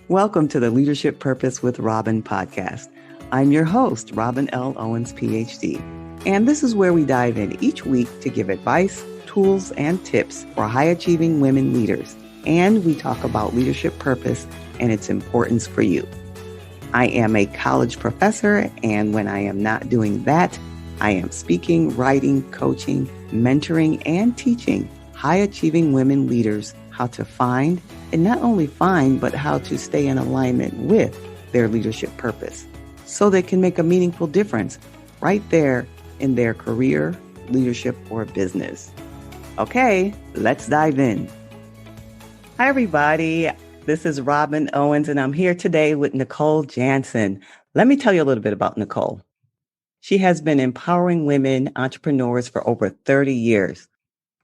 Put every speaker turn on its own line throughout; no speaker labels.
Welcome to the Leadership Purpose with Robin podcast. I'm your host, Robin L. Owens, PhD, and this is where we dive in each week to give advice, tools, and tips for high-achieving women leaders, and we talk about leadership purpose and its importance for you. I am a college professor, and when I am not doing that, I am speaking, writing, coaching, mentoring, and teaching high-achieving women leaders how to find, and not only find, but how to stay in alignment with their leadership purpose so they can make a meaningful difference right there in their career, leadership, or business. Okay, let's dive in. Hi, everybody. This is Robin Owens, and I'm here today with Nicole Jansen. Let me tell you a little bit about Nicole. She has been empowering women entrepreneurs for over 30 years.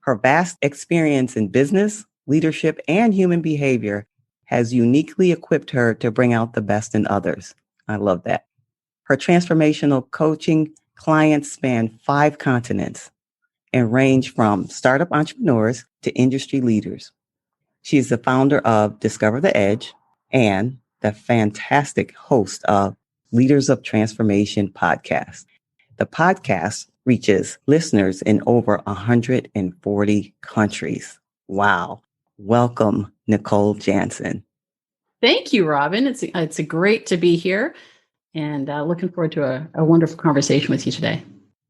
Her vast experience in business, leadership, and human behavior has uniquely equipped her to bring out the best in others. I love that. Her transformational coaching clients span 5 continents and range from startup entrepreneurs to industry leaders. She is the founder of Discover the Edge and the fantastic host of Leaders of Transformation podcast. The podcast reaches listeners in over 140 countries. Wow. Welcome, Nicole Jansen.
Thank you, Robin. It's a great to be here and looking forward to a wonderful conversation with you today.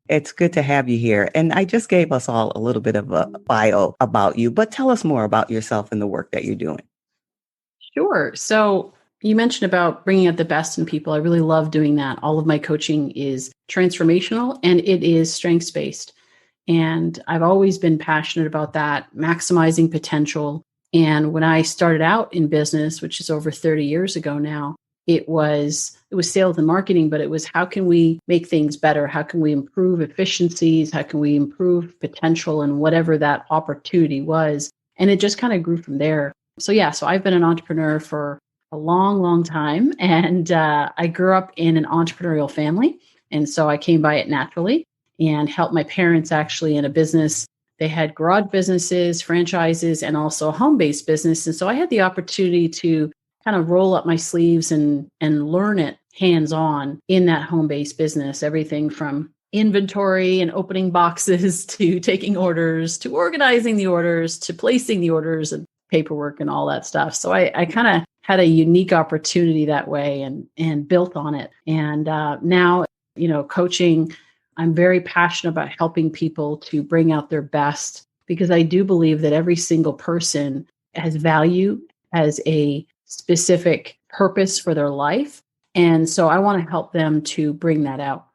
It's good to have you here. And I just gave us all a little bit of a bio about you, but tell us more about yourself and the work that you're doing.
Sure. So you mentioned about bringing out the best in people. I really love doing that. All of my coaching is transformational and it is strengths-based. And I've always been passionate about that, maximizing potential. And when I started out in business, which is over 30 years ago now, it was sales and marketing, but it was how can we make things better? How can we improve efficiencies? How can we improve potential and whatever that opportunity was? And it just kind of grew from there. So I've been an entrepreneur for a long, long time. And I grew up in an entrepreneurial family. And so I came by it naturally and helped my parents actually in a business. They had garage businesses, franchises, and also a home-based business. And so I had the opportunity to kind of roll up my sleeves and learn it hands-on in that home-based business, everything from inventory and opening boxes to taking orders, to organizing the orders, to placing the orders and paperwork and all that stuff. So I kind of had a unique opportunity that way and built on it. And now, coaching, I'm very passionate about helping people to bring out their best because I do believe that every single person has value, has a specific purpose for their life. And so I want to help them to bring that out.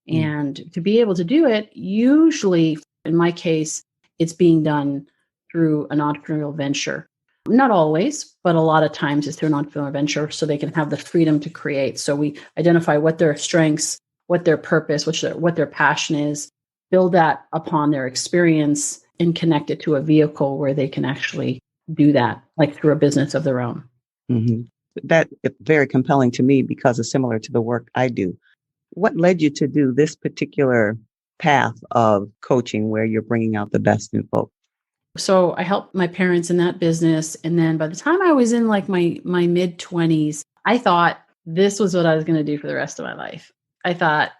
And to be able to do it, usually, in my case, it's being done through an entrepreneurial venture. Not always, but a lot of times it's through an entrepreneurial venture so they can have the freedom to create. So we identify what their strengths, what their purpose, what their passion is, build that upon their experience and connect it to a vehicle where they can actually do that, like through a business of their own.
Mm-hmm. That is very compelling to me because it's similar to the work I do. What led you to do this particular path of coaching where you're bringing out the best in folks?
So I helped my parents in that business. And then by the time I was in like my mid-20s, I thought this was what I was going to do for the rest of my life. I thought,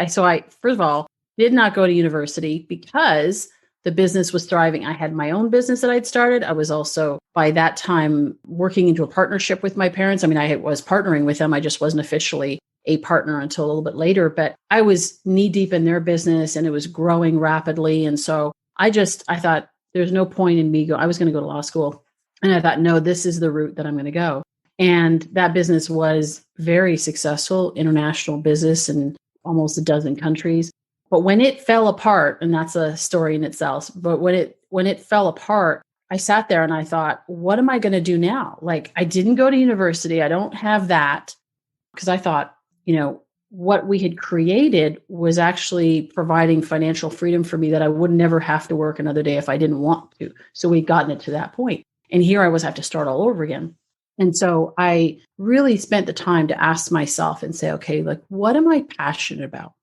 so I, first of all, did not go to university because the business was thriving. I had my own business that I'd started. I was also, by that time, working into a partnership with my parents. I mean, I was partnering with them. I just wasn't officially a partner until a little bit later, but I was knee deep in their business and it was growing rapidly. And so I thought there's no point in me I was going to go to law school. And I thought, no, this is the route that I'm going to go. And that business was very successful, international business in almost a dozen countries. But when it fell apart, and that's a story in itself, but when it fell apart, I sat there and I thought, what am I going to do now? Like, I didn't go to university. I don't have that because I thought, what we had created was actually providing financial freedom for me that I would never have to work another day if I didn't want to. So we'd gotten it to that point. And here I was, have to start all over again. And so I really spent the time to ask myself and say, okay, like, what am I passionate about?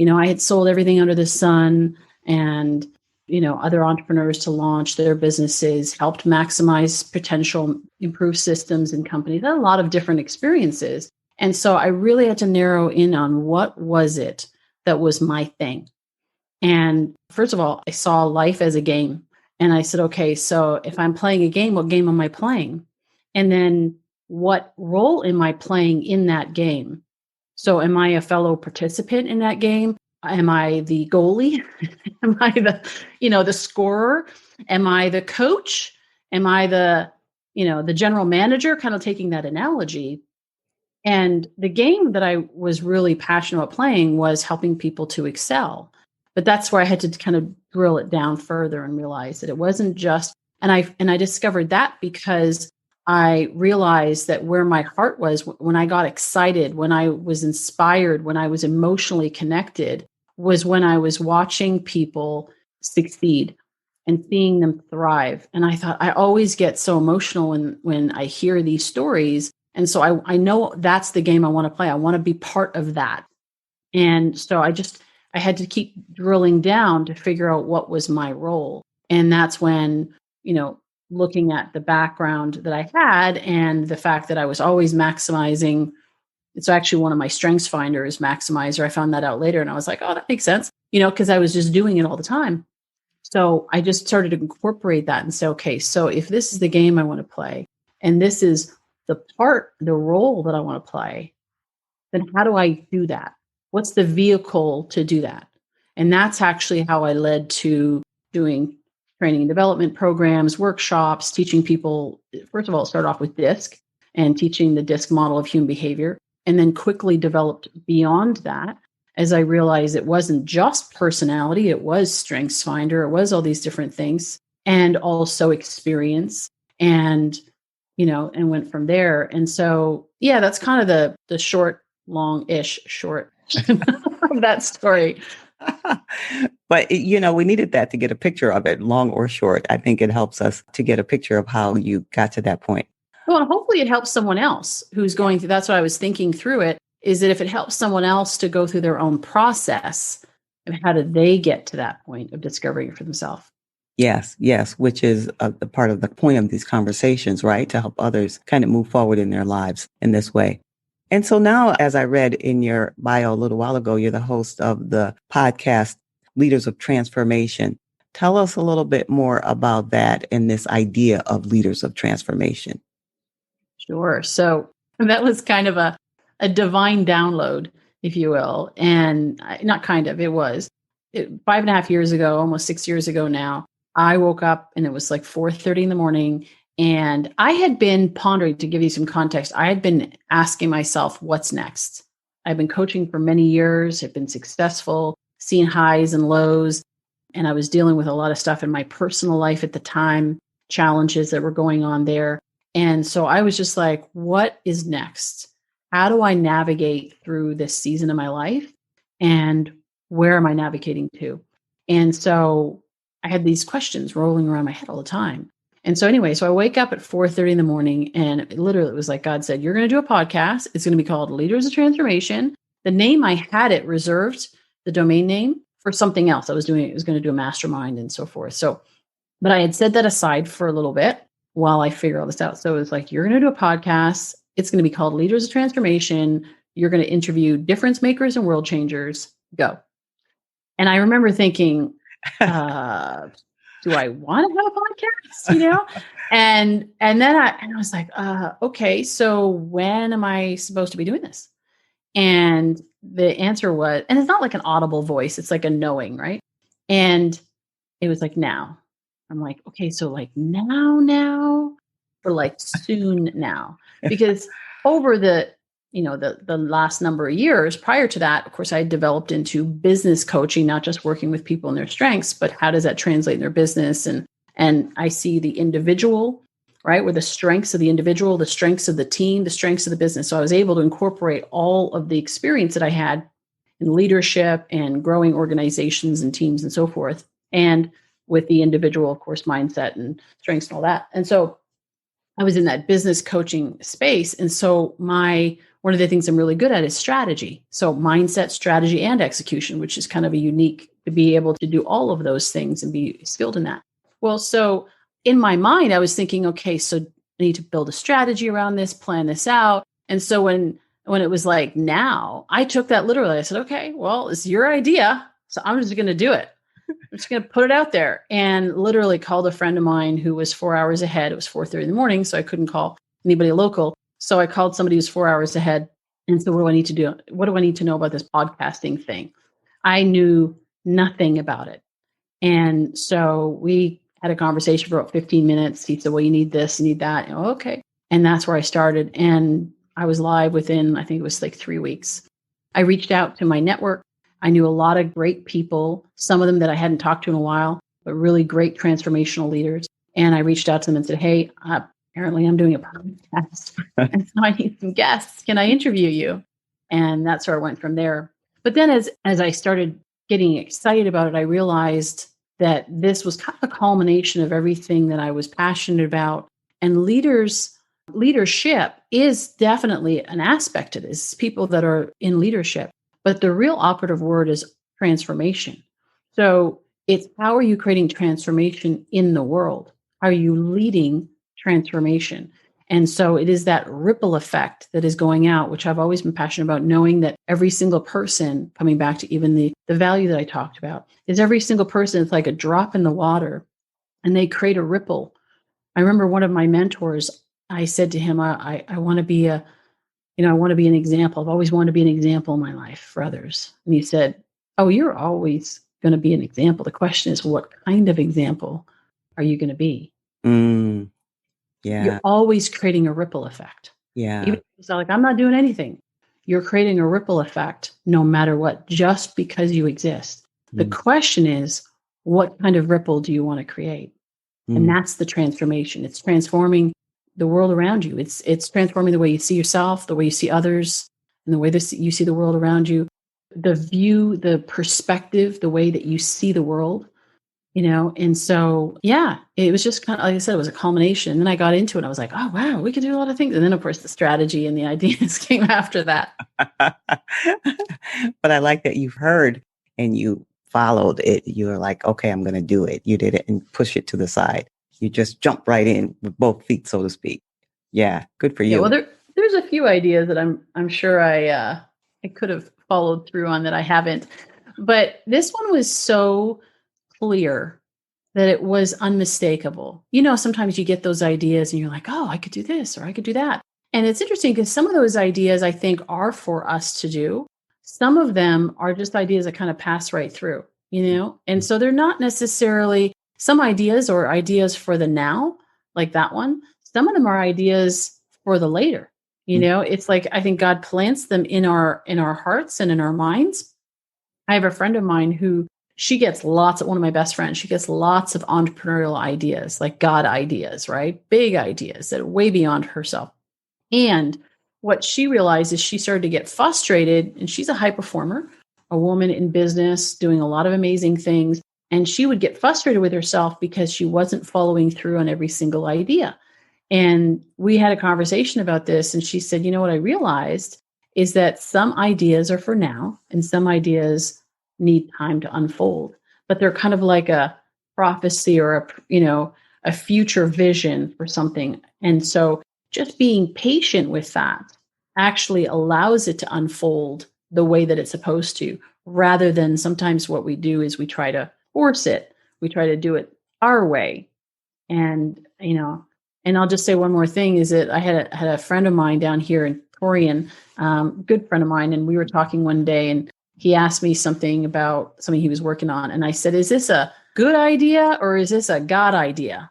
I had sold everything under the sun and other entrepreneurs to launch their businesses, helped maximize potential, improve systems in companies, had a lot of different experiences. And so I really had to narrow in on what was it that was my thing. And first of all, I saw life as a game. And I said, okay, so if I'm playing a game, what game am I playing? And then what role am I playing in that game? So am I a fellow participant in that game? Am I the goalie? Am I the scorer? Am I the coach? Am I the general manager? Kind of taking that analogy. And the game that I was really passionate about playing was helping people to excel. But that's where I had to kind of drill it down further and realize that it wasn't just, and I discovered that because I realized that where my heart was when I got excited, when I was inspired, when I was emotionally connected, was when I was watching people succeed and seeing them thrive. And I thought, I always get so emotional when I hear these stories. And so I know that's the game I want to play. I want to be part of that. And so I had to keep drilling down to figure out what was my role. And that's when, looking at the background that I had and the fact that I was always maximizing. It's actually one of my strengths finders, maximizer. I found that out later and I was like, oh, that makes sense, because I was just doing it all the time. So I just started to incorporate that and say, okay, so if this is the game I want to play, and this is the role that I want to play, then how do I do that? What's the vehicle to do that? And that's actually how I led to doing training and development programs, workshops, teaching people. First of all, start off with DISC and teaching the DISC model of human behavior, and then quickly developed beyond that as I realized it wasn't just personality, it was strengths finder, it was all these different things, and also experience, and and went from there. And so, yeah, that's kind of the short of that story.
But, we needed that to get a picture of it, long or short. I think it helps us to get a picture of how you got to that point.
Well, and hopefully it helps someone else who's going through. That's what I was thinking through it, is that if it helps someone else to go through their own process, how did they get to that point of discovering it for themselves?
Yes, which is a part of the point of these conversations, right? To help others kind of move forward in their lives in this way. And so now, as I read in your bio a little while ago, you're the host of the podcast, Leaders of Transformation. Tell us a little bit more about that and this idea of Leaders of Transformation.
Sure. So that was kind of a divine download, if you will. And not kind of, it was 5.5 years ago, almost 6 years ago now. I woke up and it was like 4:30 in the morning. And I had been pondering, to give you some context, I had been asking myself, what's next? I've been coaching for many years. I've been successful, seen highs and lows. And I was dealing with a lot of stuff in my personal life at the time, challenges that were going on there. And so I was just like, what is next? How do I navigate through this season of my life? And where am I navigating to? And so I had these questions rolling around my head all the time. And so anyway, so I wake up at 4:30 in the morning, and it was like God said, you're going to do a podcast. It's going to be called Leaders of Transformation. The name, I had it reserved, the domain name, for something else. I was going to do a mastermind and so forth. So, but I had set that aside for a little bit while I figure all this out. So it was like, you're going to do a podcast. It's going to be called Leaders of Transformation. You're going to interview difference makers and world changers. Go. And I remember thinking, do I want to have a podcast? And then I was like, okay, so when am I supposed to be doing this? And the answer was, and it's not like an audible voice, it's like a knowing, right? And it was like, now. I'm like, okay, so like now, or like soon now, because over the last number of years prior to that, of course, I developed into business coaching, not just working with people and their strengths, but how does that translate in their business? And I see the individual, right, with the strengths of the individual, the strengths of the team, the strengths of the business. So I was able to incorporate all of the experience that I had in leadership and growing organizations and teams and so forth. And with the individual, of course, mindset and strengths and all that. And so I was in that business coaching space. And so my one of the things I'm really good at is strategy. So mindset, strategy, and execution, which is kind of a unique to be able to do all of those things and be skilled in that. Well, so in my mind, I was thinking, okay, so I need to build a strategy around this, plan this out. And so when it was like now, I took that literally. I said, okay, well, it's your idea. So I'm just going to do it. I'm just going to put it out there, and literally called a friend of mine who was 4 hours ahead. It was 4:30 in the morning, so I couldn't call anybody local. So I called somebody who's 4 hours ahead and said, what do I need to do? What do I need to know about this podcasting thing? I knew nothing about it. And so we had a conversation for about 15 minutes. He said, well, you need this, you need that. And, okay. And that's where I started. And I was live within, I think it was like 3 weeks. I reached out to my network. I knew a lot of great people, some of them that I hadn't talked to in a while, but really great transformational leaders. And I reached out to them and said, hey, apparently I'm doing a podcast. And so I need some guests. Can I interview you? And that's where I went from there. But then as I started getting excited about it, I realized that this was kind of a culmination of everything that I was passionate about. And leadership is definitely an aspect of this, people that are in leadership. But the real operative word is transformation. So it's, how are you creating transformation in the world? Are you leading transformation? And so it is that ripple effect that is going out, which I've always been passionate about, knowing that every single person, coming back to even the value that I talked about, is every single person is like a drop in the water, and they create a ripple. I remember one of my mentors, I said to him, I want to be I want to be an example. I've always wanted to be an example in my life for others. And he said, oh, you're always going to be an example. The question is, what kind of example are you going to be?
Mm, yeah.
You're always creating a ripple effect.
Yeah.
Even if it's not like, I'm not doing anything. You're creating a ripple effect no matter what, just because you exist. The question is, what kind of ripple do you want to create? And that's the transformation. It's transforming the world around you. It's transforming the way you see yourself, the way you see others, and the way you see the world around you. The view, the perspective, the way that you see the world, And so, yeah, it was just kind of, like I said, it was a culmination. And then I got into it. I was like, oh, wow, we could do a lot of things. And then, of course, the strategy and the ideas came after that.
But I like that you've heard and you followed it. You're like, okay, I'm going to do it. You did it and push it to the side. You just jump right in with both feet, so to speak. Yeah, good for you.
Yeah, well, there's a few ideas that I'm sure I could have followed through on that I haven't. But this one was so clear that it was unmistakable. Sometimes you get those ideas and you're like, oh, I could do this or I could do that. And it's interesting because some of those ideas I think are for us to do. Some of them are just ideas that kind of pass right through, And so they're not necessarily some ideas or ideas for the now, like that one. Some of them are ideas for the later. It's like, I think God plants them in our hearts and in our minds. I have a friend of mine who, one of my best friends, she gets lots of entrepreneurial ideas, like God ideas, right? Big ideas that are way beyond herself. And what she realized is she started to get frustrated, and she's a high performer, a woman in business doing a lot of amazing things. And she would get frustrated with herself because she wasn't following through on every single idea. And we had a conversation about this, and she said, what I realized is that some ideas are for now and some ideas need time to unfold, but they're kind of like a prophecy or a future vision for something. And so just being patient with that actually allows it to unfold the way that it's supposed to, rather than sometimes what we do is we try to force it. We try to do it our way. And, and I'll just say one more thing is that I had a friend of mine down here in Torian, good friend of mine. And we were talking one day, and he asked me something about something he was working on. And I said, is this a good idea or is this a God idea?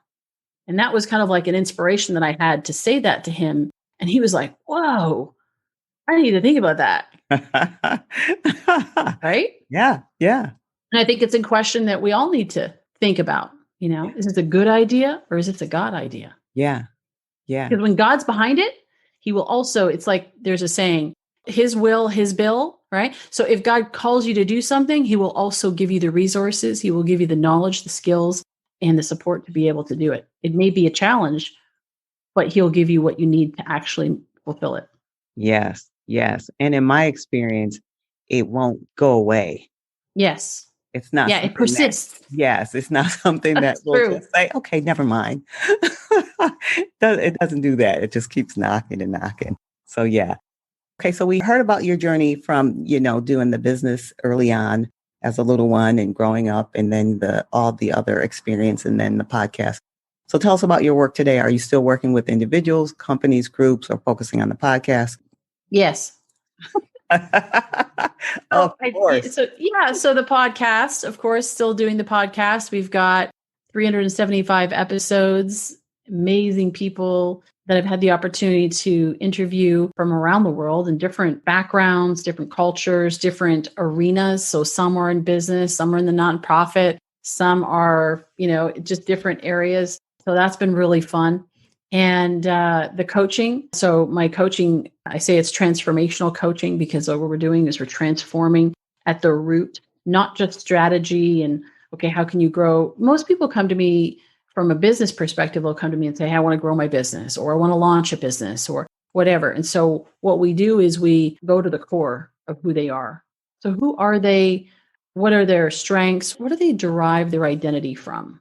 And that was kind of like an inspiration that I had to say that to him. And he was like, whoa, I need to think about that. Right?
Yeah. Yeah.
And I think it's a question that we all need to think about. Is this a good idea or is this a God idea?
Yeah. Yeah.
Because when God's behind it, he will also, it's like there's a saying, his will, his bill, right? So if God calls you to do something, he will also give you the resources. He will give you the knowledge, the skills, and the support to be able to do it. It may be a challenge, but he'll give you what you need to actually fulfill it.
Yes. Yes. And in my experience, it won't go away.
Yes.
It's not
Yeah, it
something that,
persists.
yes, it's not something that
That's
will
true.
just say, okay, never mind. It doesn't do that. It just keeps knocking and knocking. So, yeah. Okay. So we heard about your journey from, doing the business early on as a little one and growing up and then all the other experience and then the podcast. So tell us about your work today. Are you still working with individuals, companies, groups, or focusing on the podcast?
Yes.
Of course.
So the podcast, of course, still doing the podcast. We've got 375 episodes, amazing people that I've had the opportunity to interview from around the world in different backgrounds, different cultures, different arenas. So some are in business, some are in the nonprofit, some are, just different areas. So that's been really fun. And the coaching. So my coaching, I say it's transformational coaching because what we're doing is we're transforming at the root, not just strategy and, okay, how can you grow? Most people come to me from a business perspective. They'll come to me and say, hey, I want to grow my business, or I want to launch a business, or whatever. And so what we do is we go to the core of who they are. So who are they? What are their strengths? What do they derive their identity from?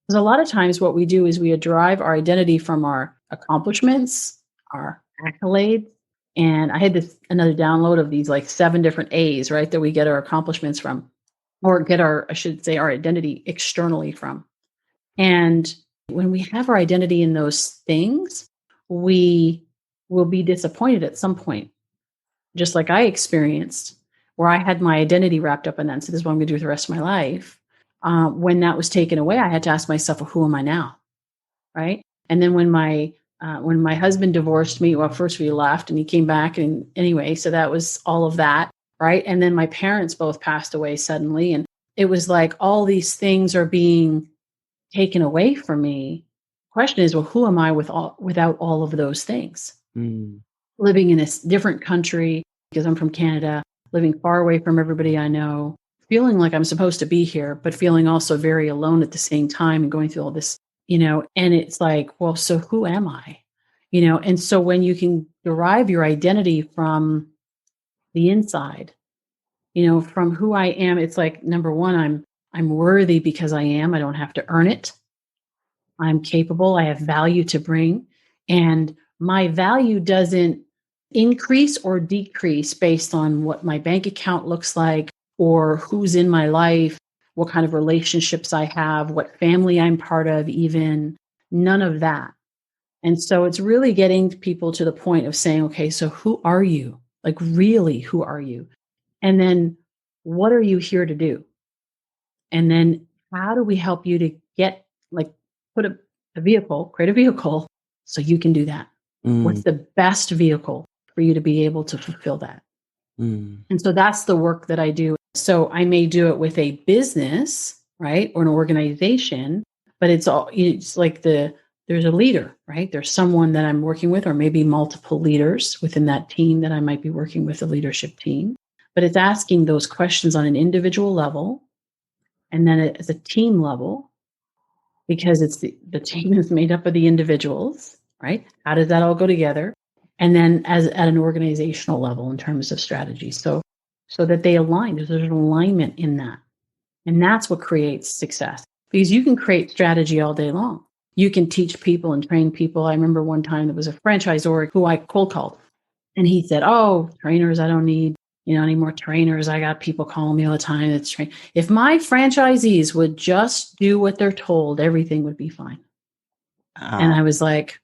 Because a lot of times what we do is we derive our identity from our accomplishments, our accolades. And I had another download of these like 7 different A's, right, that we get our accomplishments from, or get I should say, our identity externally from. And when we have our identity in those things, we will be disappointed at some point, just like I experienced, where I had my identity wrapped up in that and said, this is what I'm going to do with the rest of my life. When that was taken away, I had to ask myself, well, who am I now? Right. And then when my husband divorced me, well, first we left and he came back. And anyway, so that was all of that. Right. And then my parents both passed away suddenly. And it was like all these things are being taken away from me. Question is, well, who am I without all of those things?
Mm.
Living in a different country, because I'm from Canada, living far away from everybody I know, feeling like I'm supposed to be here, but feeling also very alone at the same time and going through all this, and it's like, well, so who am I? And so when you can derive your identity from the inside, from who I am, it's like, number one, I'm worthy because I am. I don't have to earn it. I'm capable. I have value to bring. And my value doesn't increase or decrease based on what my bank account looks like or who's in my life, what kind of relationships I have, what family I'm part of, even none of that. And so it's really getting people to the point of saying, okay, so who are you? Like, really, who are you? And then what are you here to do? And then how do we help you to get, like, put a vehicle, create a vehicle so you can do that? What's
Mm.
the best vehicle for you to be able to fulfill that?
Mm.
And so that's the work that I do. So I may do it with a business, right, or an organization, but it's like there's a leader, right? There's someone that I'm working with, or maybe multiple leaders within that team that I might be working with, a leadership team. But it's asking those questions on an individual level, and then as a team level, because it's the team is made up of the individuals, right? How does that all go together? And then as at an organizational level in terms of strategy. So that they align, there's an alignment in that. And that's what creates success. Because you can create strategy all day long. You can teach people and train people. I remember one time there was a franchisor who I cold called. And he said, oh, trainers, I don't need, any more trainers. I got people calling me all the time. That's train. If my franchisees would just do what they're told, everything would be fine. And I was like,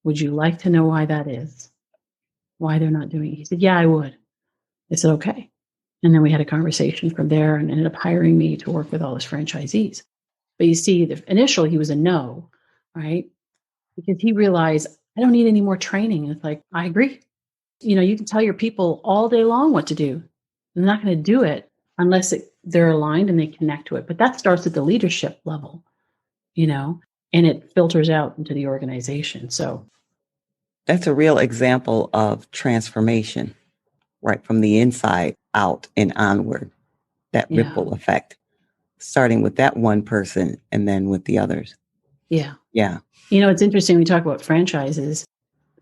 would you like to know why that is? Why they're not doing it? He said, yeah, I would. I said, okay. And then we had a conversation from there and ended up hiring me to work with all his franchisees. But you see, initially he was a no, right? Because he realized, I don't need any more training. And it's like, I agree. You can tell your people all day long what to do. They're not going to do it unless they're aligned and they connect to it. But that starts at the leadership level, and it filters out into the organization. So
that's a real example of transformation, right? From the inside out and onward, that
yeah,
ripple effect, starting with that one person and then with the others.
yeah.
Yeah.
It's interesting. We talk about franchises.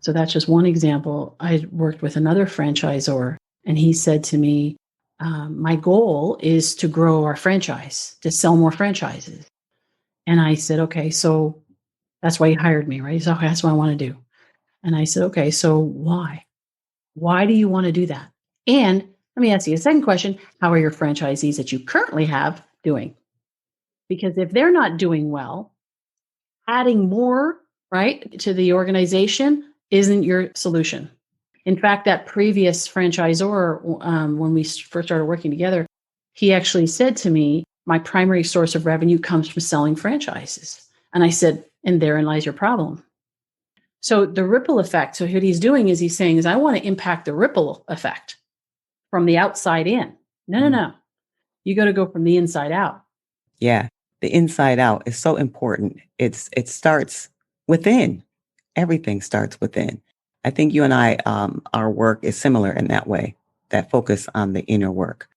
So that's just one example. I worked with another franchisor, and he said to me, my goal is to grow our franchise, to sell more franchises. And I said, okay, so that's why he hired me, right? He said, okay, that's what I want to do. And I said, okay, so why? Why do you want to do that? And let me ask you a second question. How are your franchisees that you currently have doing? Because if they're not doing well, adding more, right, to the organization isn't your solution. In fact, that previous franchisor, when we first started working together, he actually said to me, my primary source of revenue comes from selling franchises. And I said, and therein lies your problem. So the ripple effect. So what he's doing is he's saying is I want to impact the ripple effect from the outside in. No, no,
Mhm.
no. You got to go from the inside out.
Yeah. The inside out is so important. It starts within. Everything starts within. I think you and I, our work is similar in that way, that focus on the inner work.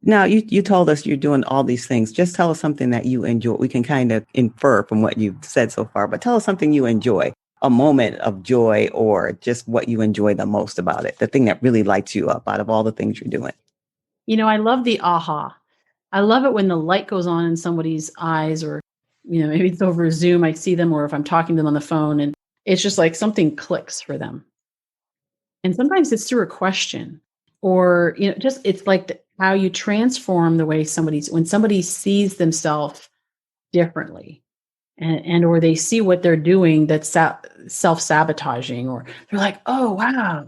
Now, you told us you're doing all these things. Just tell us something that you enjoy. We can kind of infer from what you've said so far, but tell us something you enjoy, a moment of joy, or just what you enjoy the most about it, the thing that really lights you up out of all the things you're doing.
I love the aha. I love it when the light goes on in somebody's eyes, or, maybe it's over Zoom. I see them, or if I'm talking to them on the phone, and it's just like something clicks for them. And sometimes it's through a question, or, just it's like how you transform the way when somebody sees themselves differently, and or they see what they're doing that's self-sabotaging, or they're like, oh, wow.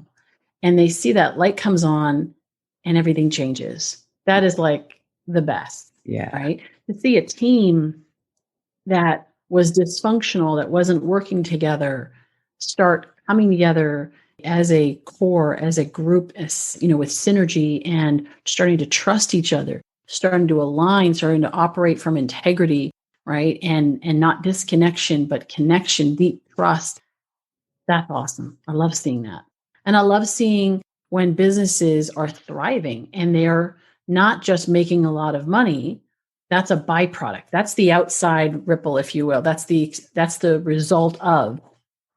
And they see that light comes on and everything changes. That is like the best,
Yeah.
right? To see a team that was dysfunctional, that wasn't working together, start coming together as a core, as a group, as with synergy, and starting to trust each other, starting to align, starting to operate from integrity, right? And not disconnection, but connection, deep trust. That's awesome. I love seeing that. And I love seeing when businesses are thriving and they're not just making a lot of money. That's a byproduct. That's the outside ripple, if you will. That's the result of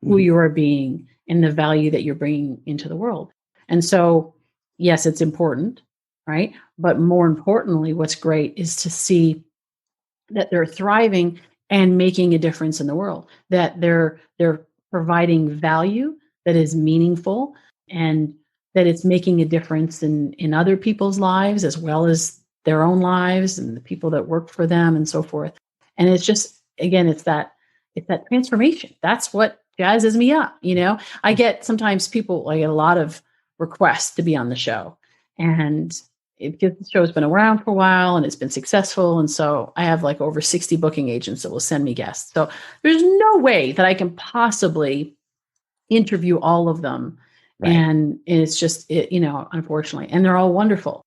who
Mhm.
you are being and the value that you're bringing into the world. And so, yes, it's important, right? But more importantly, what's great is to see that they're thriving and making a difference in the world, that they're providing value that is meaningful, and that it's making a difference in other people's lives as well as their own lives and the people that work for them and so forth. And it's just, again, it's that transformation. That's what jazzes me up. I get I get a lot of requests to be on the show, and because the show's been around for a while and it's been successful. And so I have like over 60 booking agents that will send me guests. So there's no way that I can possibly interview all of them.
Right.
And it's just, unfortunately, and they're all wonderful.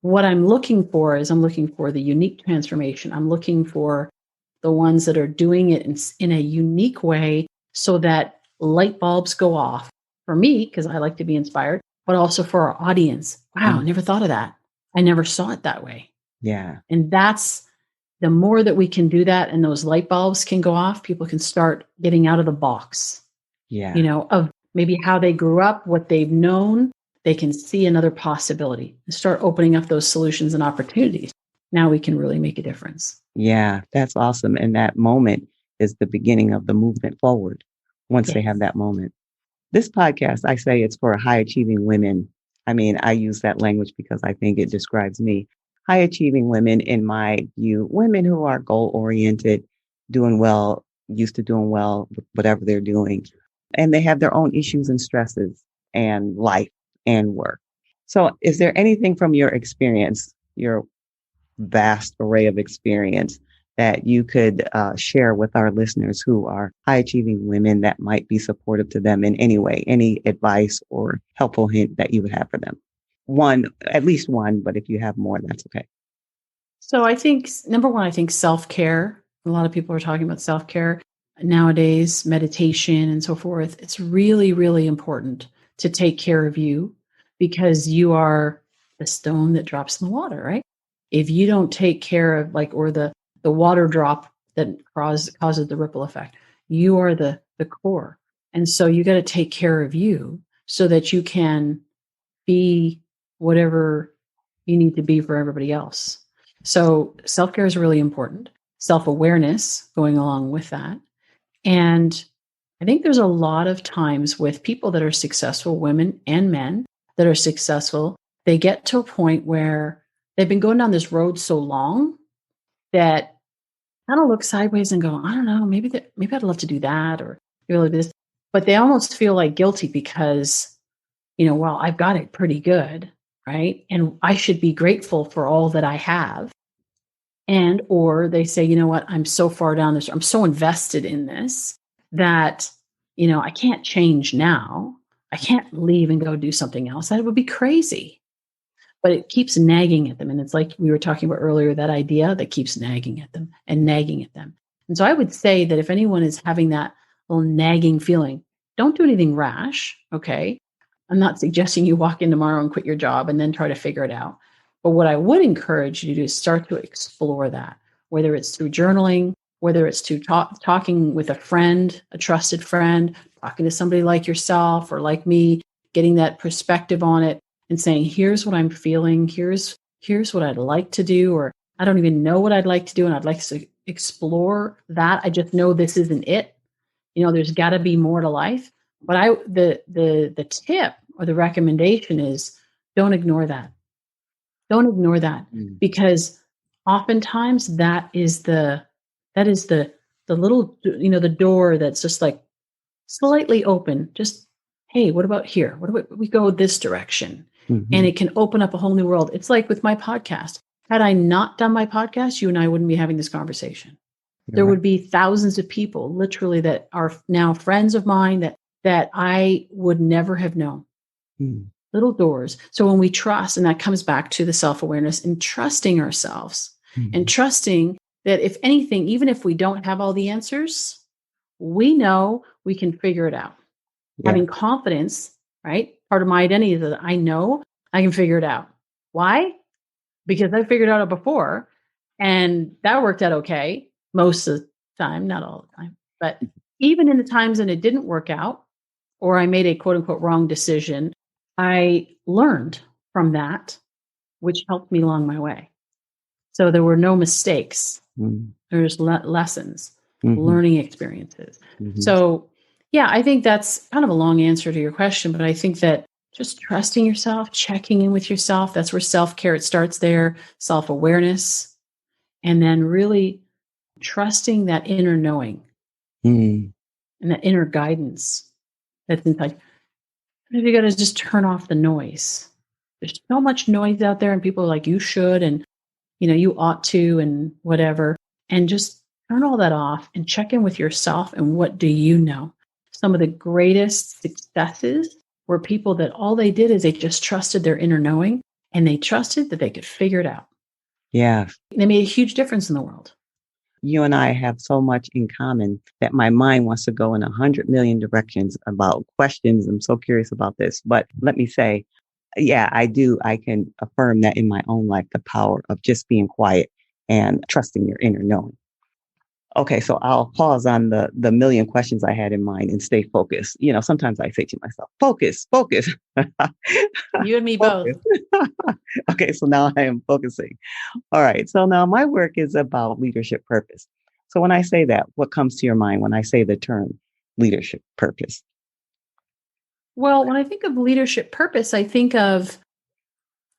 What I'm looking for the unique transformation. I'm looking for the ones that are doing it in a unique way so that light bulbs go off for me, because I like to be inspired, but also for our audience. Wow, I
Mhm.
never thought of that. I never saw it that way.
Yeah.
And that's the more that we can do that and those light bulbs can go off, people can start getting out of the box,
Yeah.
of maybe how they grew up, what they've known. They can see another possibility and start opening up those solutions and opportunities. Now we can really make a difference.
Yeah. That's awesome. And that moment is the beginning of the movement forward once they have
Yes.
that moment. This podcast, I say it's for high achieving women. I mean, I use that language because I think it describes me. High achieving women, in my view, women who are goal oriented, doing well, used to doing well with whatever they're doing. And they have their own issues and stresses and life and work. So, is there anything from your experience, your vast array of experience, that you could share with our listeners who are high achieving women that might be supportive to them in any way, any advice or helpful hint that you would have for them? One, at least one, but if you have more, that's okay.
So I think number one, I think self-care. A lot of people are talking about self-care nowadays, meditation and so forth. It's really, really important to take care of you, because you are the stone that drops in the water, right? If you don't take care of, or the water drop that causes the ripple effect, you are the core. And so you got to take care of you so that you can be whatever you need to be for everybody else. So self-care is really important. Self-awareness going along with that. And I think there's a lot of times with people that are successful, women and men that are successful, they get to a point where they've been going down this road so long that kind of look sideways and go, I don't know, maybe I'd love to do that or maybe I'll do this. But they almost feel like guilty because, well, I've got it pretty good, right? And I should be grateful for all that I have. And or they say, you know what, I'm so far down this, I'm so invested in this that, I can't change now. I can't leave and go do something else. That would be crazy. But it keeps nagging at them. And it's like we were talking about earlier, that idea that keeps nagging at them and nagging at them. And so I would say that if anyone is having that little nagging feeling, don't do anything rash. Okay. I'm not suggesting you walk in tomorrow and quit your job and then try to figure it out. But what I would encourage you to do is start to explore that, whether it's through journaling, whether it's to talking with a friend, a trusted friend, talking to somebody like yourself or like me, getting that perspective on it and saying, here's what I'm feeling. Here's what I'd like to do, or I don't even know what I'd like to do. And I'd like to explore that. I just know this isn't it. There's got to be more to life. But the tip or the recommendation is don't ignore that. Don't ignore that because oftentimes that is the little, the door that's just like slightly open. Just, hey, what about here? What about we go this direction? And it can open up a whole new world. It's like with my podcast. Had I not done my podcast, you and I wouldn't be having this conversation. There would be thousands of people literally that are now friends of mine that I would never have known. Little doors. So when we trust, and that comes back to the self-awareness and trusting ourselves and trusting that if anything, even if we don't have all the answers, we know we can figure it out. Yeah. Having confidence, right? Part of my identity is that I know I can figure it out. Why? Because I figured it out before and that worked out okay. Most of the time, not all the time, but even in the times when it didn't work out or I made a quote unquote wrong decision, I learned from that, which helped me along my way. So there were no mistakes. There's lessons, learning experiences. So yeah, I think that's kind of a long answer to your question, but I think that just trusting yourself, checking in with yourself, that's where self-care, it starts there, self-awareness, and then really trusting that inner knowing and that inner guidance that's inside. You got to just turn off the noise. There's so much noise out there and people are like, you should, and you ought to, and whatever. And just turn all that off and check in with yourself. And what do you know? Some of the greatest successes were people that all they did is they just trusted their inner knowing and they trusted that they could figure it out.
Yeah.
They made a huge difference in the world.
You and I have so much in common that my mind wants to go in 100 million directions about questions. I'm so curious about this. But let me say, yeah, I do. I can affirm that in my own life, the power of just being quiet and trusting your inner knowing. Okay, so I'll pause on the million questions I had in mind and stay focused. Sometimes I say to myself, focus.
You and me both.
Okay, so now I am focusing. All right, so now my work is about leadership purpose. So when I say that, what comes to your mind when I say the term leadership purpose?
Well, when I think of leadership purpose, I think of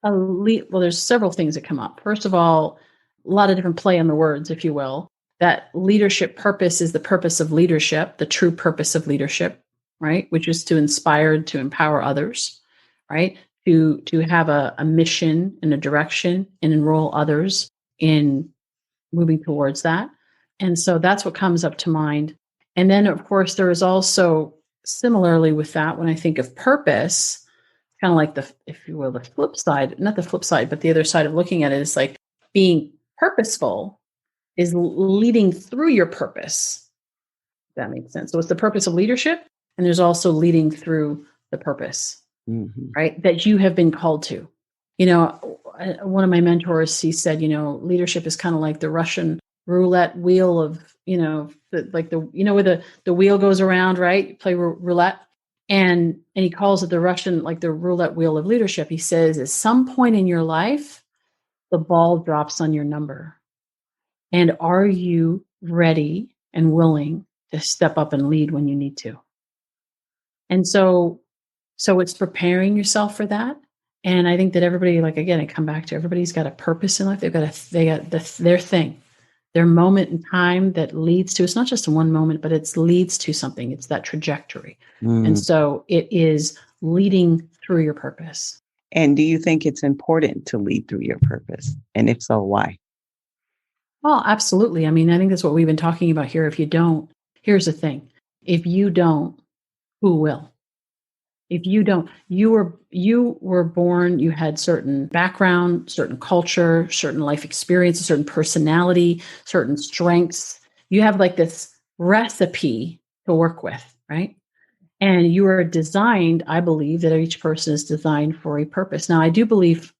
well, there's several things that come up. First of all, a lot of different play on the words, if you will. That leadership purpose is the purpose of leadership, the true purpose of leadership, right? Which is to inspire, to empower others, right? To have a mission and a direction and enroll others in moving towards that. And so that's what comes up to mind. And then, of course, there is also similarly with that, when I think of purpose, kind of like if you will, the flip side, not the flip side, but the other side of looking at it is like being purposeful is leading through your purpose. If that makes sense. So it's the purpose of leadership, and there's also leading through the purpose, right? That you have been called to. One of my mentors, he said, leadership is kind of like the Russian roulette wheel of, where the wheel goes around, right? You play roulette. And he calls it the Russian, like the roulette wheel of leadership. He says, at some point in your life, the ball drops on your number. And are you ready and willing to step up and lead when you need to? And so it's preparing yourself for that. And I think that everybody, like, again, I come back to everybody's got a purpose in life. They got their thing, their moment in time that leads to, it's not just one moment, but it leads to something. It's that trajectory. And so it is leading through your purpose.
And do you think it's important to lead through your purpose? And if so, why?
Well, absolutely. I mean, I think that's what we've been talking about here. If you don't, here's the thing. If you don't, who will? If you don't, you were born, you had certain background, certain culture, certain life experience, a certain personality, certain strengths. You have like this recipe to work with, right? And you are designed, I believe that each person is designed for a purpose. Now, I do believe,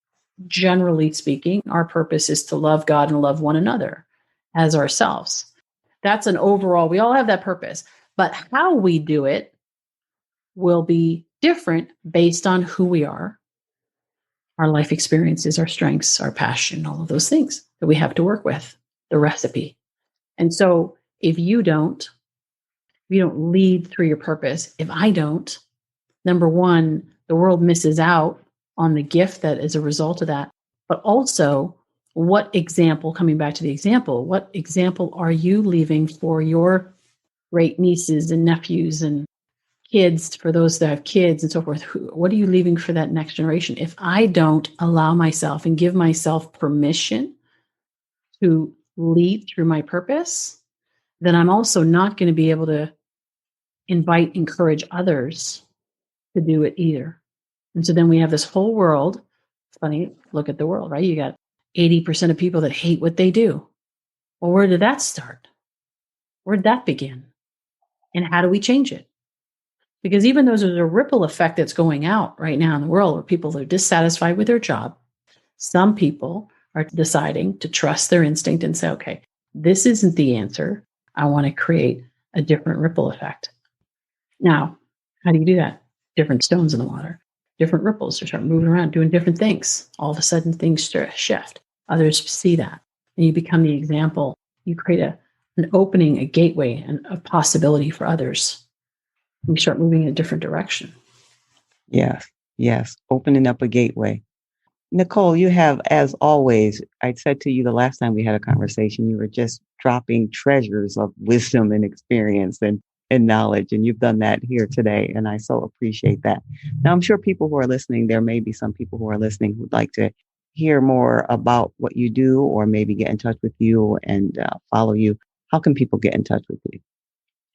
generally speaking, our purpose is to love God and love one another as ourselves. That's an overall, we all have that purpose. But how we do it will be different based on who we are, our life experiences, our strengths, our passion, all of those things that we have to work with, the recipe. And so if you don't lead through your purpose, if I don't, number one, the world misses out on the gift that is a result of that. But also, what example are you leaving for your great nieces and nephews and kids, for those that have kids and so forth? What are you leaving for that next generation? If I don't allow myself and give myself permission to lead through my purpose, then I'm also not going to be able to encourage others to do it either. And so then we have this whole world. It's funny, look at the world, right? You got 80% of people that hate what they do. Well, where did that start? Where did that begin? And how do we change it? Because even though there's a ripple effect that's going out right now in the world where people are dissatisfied with their job, some people are deciding to trust their instinct and say, okay, this isn't the answer. I want to create a different ripple effect. Now, how do you do that? Different stones in the water, different ripples to start moving around, doing different things. All of a sudden, things shift. Others see that, and you become the example. You create an opening, a gateway, and a possibility for others. We start moving in a different direction.
Yes. Opening up a gateway. Nicole, you have, as always, I said to you the last time we had a conversation, you were just dropping treasures of wisdom and experience and knowledge. And you've done that here today. And I so appreciate that. Now, I'm sure people who are listening, there may be some people who are listening who'd like to hear more about what you do, or maybe get in touch with you and follow you. How can people get in touch with you?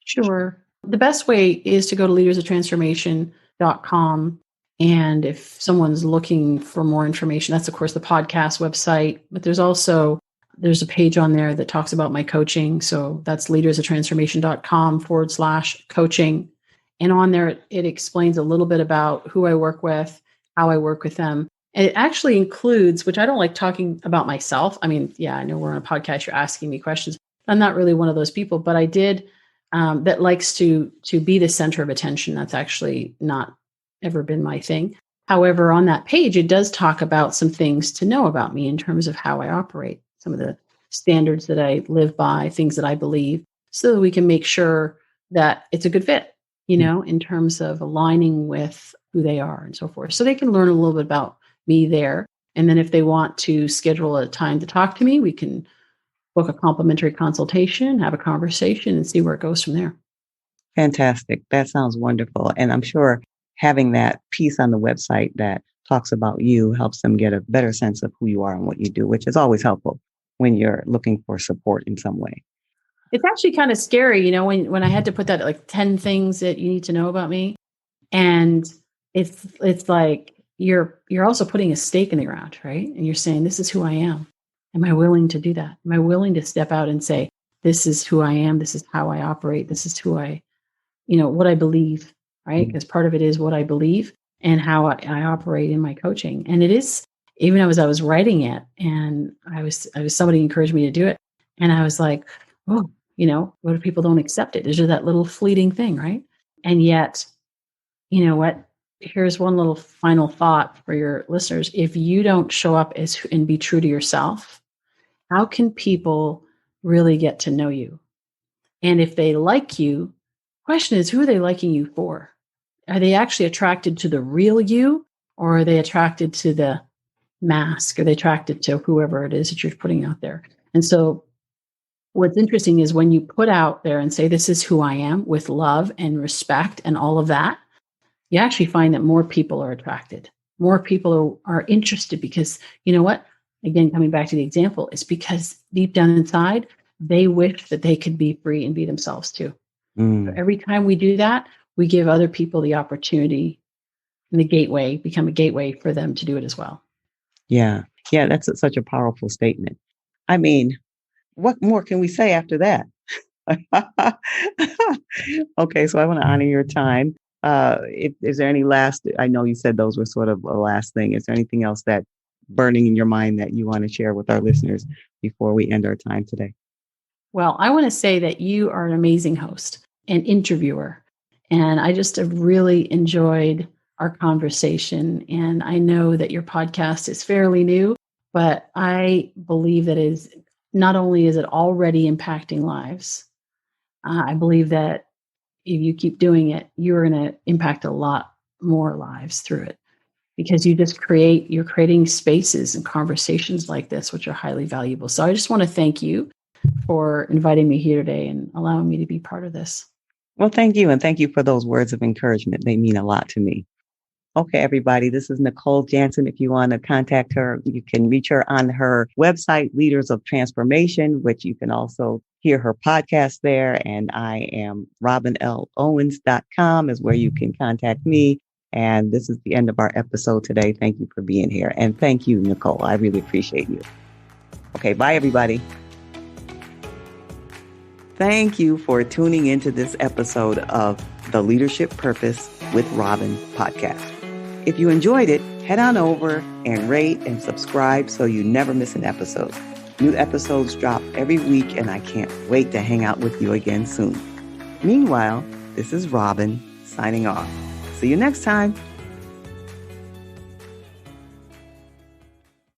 Sure. The best way is to go to leadersoftransformation.com. And if someone's looking for more information, that's, of course, the podcast website. But there's a page on there that talks about my coaching. So that's leadersoftransformation.com/coaching. And on there, it explains a little bit about who I work with, how I work with them. And it actually includes, which I don't like talking about myself. I mean, yeah, I know we're on a podcast, you're asking me questions. I'm not really one of those people, but I did that likes to be the center of attention. That's actually not ever been my thing. However, on that page, it does talk about some things to know about me in terms of how I operate, some of the standards that I live by, things that I believe, so that we can make sure that it's a good fit, in terms of aligning with who they are and so forth. So they can learn a little bit about me there. And then if they want to schedule a time to talk to me, we can book a complimentary consultation, have a conversation, and see where it goes from there.
Fantastic. That sounds wonderful. And I'm sure having that piece on the website that talks about you helps them get a better sense of who you are and what you do, which is always helpful when you're looking for support in some way. It's
actually kind of scary, when I had to put that, like, 10 things that you need to know about me. And it's like you're also putting a stake in the ground, right? And you're saying, this is who I am. Am I willing to do that? Am I willing to step out and say, this is who I am. This is how I operate. This is who what I believe, right? Because part of it is what I believe and how I operate in my coaching. And it is, even as I was writing it, and I was somebody encouraged me to do it. And I was like, oh, what if people don't accept it? There's just that little fleeting thing, right? And yet, you know what? Here's one little final thought for your listeners. If you don't show up and be true to yourself, how can people really get to know you? And if they like you, question is, who are they liking you for? Are they actually attracted to the real you, or are they attracted to the mask? Are they attracted to whoever it is that you're putting out there? And so what's interesting is when you put out there and say, this is who I am, with love and respect and all of that, you actually find that more people are attracted. More people are interested because, you know what? Again, coming back to the example, it's because deep down inside, they wish that they could be free and be themselves too. So every time we do that, we give other people the opportunity and become a gateway for them to do it as well.
Yeah. Yeah. That's such a powerful statement. I mean, what more can we say after that? Okay. So I want to honor your time. Is there any last, I know you said those were sort of a last thing. Is there anything else that burning in your mind that you want to share with our listeners before we end our time today?
Well, I want to say that you are an amazing host and interviewer. And I just have really enjoyed our conversation. And I know that your podcast is fairly new, but I believe that is not only is it already impacting lives, I believe that if you keep doing it, you're going to impact a lot more lives through it because you're creating spaces and conversations like this, which are highly valuable. So I just want to thank you for inviting me here today and allowing me to be part of this.
Well, thank you. And thank you for those words of encouragement. They mean a lot to me. Okay, everybody, this is Nicole Jansen. If you want to contact her, you can reach her on her website, Leaders of Transformation, which you can also hear her podcast there. And I am robinlowens.com is where you can contact me. And this is the end of our episode today. Thank you for being here. And thank you, Nicole. I really appreciate you. Okay, bye, everybody. Thank you for tuning into this episode of the Leadership Purpose with Robin podcast. If you enjoyed it, head on over and rate and subscribe so you never miss an episode. New episodes drop every week, and I can't wait to hang out with you again soon. Meanwhile, this is Robin signing off. See you next time.